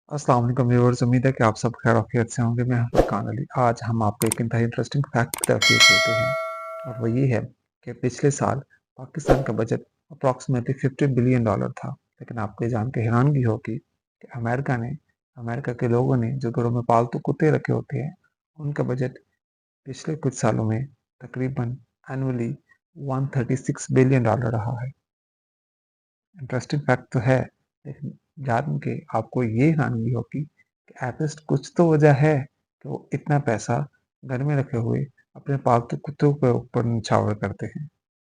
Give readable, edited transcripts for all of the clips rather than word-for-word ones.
अस्सलाम वालेकुम व्यूअर्स, उम्मीद है कि आप सब खैर आफियत से होंगे। मैं हूं फरकान अली। आज हम आपको एक इंतहाई इंटरेस्टिंग फैक्ट की तरफ लेके चलते हैं और वो ये है कि पिछले साल पाकिस्तान का बजट अप्रॉक्सीमेटली $50 बिलियन था। लेकिन आपको ये जान के हैरानगी होगी कि अमेरिका के लोगों ने जो घरों में पालतू कुत्ते रखे होते हैं, उनका बजट पिछले कुछ सालों में तकरीबन एनुअली $136 बिलियन रहा है। इंटरेस्टिंग फैक्ट तो है, लेकिन जान के आपको ये हैरानगी होगी कि एटलीस्ट कुछ तो वजह है कि वो इतना पैसा घर में रखे हुए अपने पालतू कुत्तों के ऊपर निछावर करते हैं।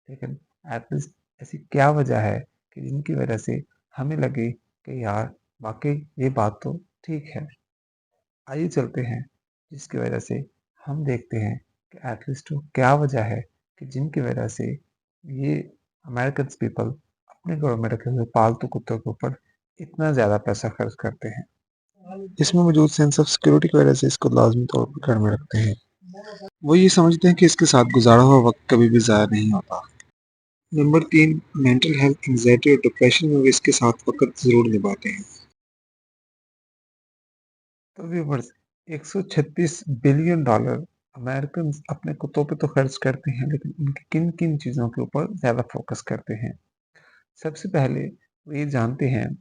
लेकिन एटलीस्ट ऐसी क्या वजह है कि जिनकी वजह से हमें लगे कि यार वाकई ये बात तो ठीक है। आइए चलते हैं, जिसकी वजह से हम देखते हैं कि एटलीस्ट वो क्या वजह है कि जिनकी वजह से ये अमेरिकन पीपल अपने घरों में रखे हुए पालतू कुत्तों के ऊपर इतना ज़्यादा पैसा खर्च करते हैं। इसमें मौजूद सेंस ऑफ सिक्योरिटी की वजह से इसको लाजमी तौर पर घर में रखते हैं। वो ये समझते हैं कि इसके साथ गुजारा हुआ वक्त कभी भी ज़ाया नहीं होता। नंबर 3, मेंटल हेल्थ, एंग्जाइटी और डिप्रेशन में भी इसके साथ वक्त ज़रूर निभाते हैं। तो व्यूवर्स, $136 बिलियन अमेरिकन अपने कुत्तों पे तो खर्च करते हैं, लेकिन उनकी किन किन चीज़ों के ऊपर ज़्यादा फोकस करते हैं। सबसे पहले वो ये जानते हैं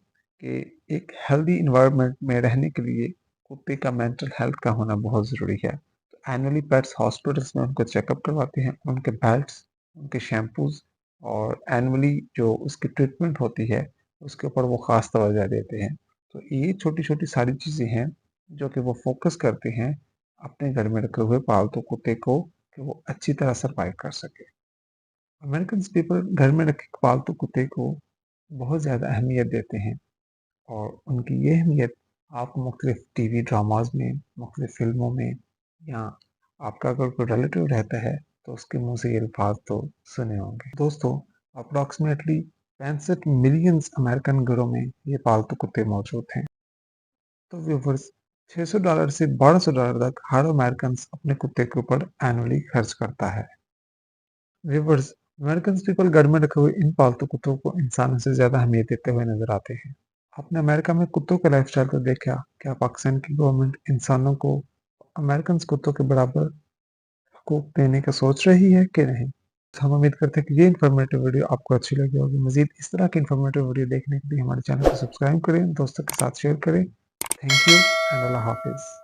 कि एक हेल्दी इन्वायरमेंट में रहने के लिए कुत्ते का मेंटल हेल्थ का होना बहुत ज़रूरी है। तो एनुअली पेट्स हॉस्पिटल्स में उनको चेकअप करवाते हैं, उनके बेल्ट्स, उनके शैम्पूज और एनुअली जो उसकी ट्रीटमेंट होती है उसके ऊपर वो ख़ास तवज्जो देते हैं। तो ये छोटी छोटी सारी चीज़ें हैं जो कि वो फोकस करते हैं अपने घर में रखे हुए पालतू कुत्ते को, कि वो अच्छी तरह सर्वाइव कर सके। अमेरिकन पीपल घर में रखे पालतू कुत्ते को बहुत ज़्यादा अहमियत देते हैं और उनकी ये अहमियत आपको मुख्तलिफ टीवी ड्रामाज में, मुख्तलिफ फिल्मों में, या आपका अगर कोई रिलेटिव रहता है तो उसके मुंह से ये अल्फाज तो सुने होंगे। दोस्तों, अप्रॉक्सीमेटली 65 मिलियन अमेरिकन घरों में ये पालतू कुत्ते मौजूद हैं। तो व्यूवर्स, $600 से $1200 तक हर अमेरिकन अपने कुत्ते के ऊपर एनुअली खर्च करता है। व्यूवर्स, अमेरिकन पीपल घर में रखे हुए इन पालतू कुत्तों को इंसानों से ज्यादा अहमियत देते हुए नजर आते हैं। आपने अमेरिका में कुत्तों का लाइफस्टाइल तो देखा, क्या पाकिस्तान की गवर्नमेंट इंसानों को अमेरिकन कुत्तों के बराबर हकूक देने का सोच रही है कि नहीं? तो हम उम्मीद करते हैं कि ये इन्फॉर्मेटिव वीडियो आपको अच्छी लगी होगी। मजीद इस तरह की इन्फॉर्मेटिव वीडियो देखने के लिए हमारे चैनल को सब्सक्राइब करें, दोस्तों के साथ शेयर करें। Thank you and Allah Hafiz.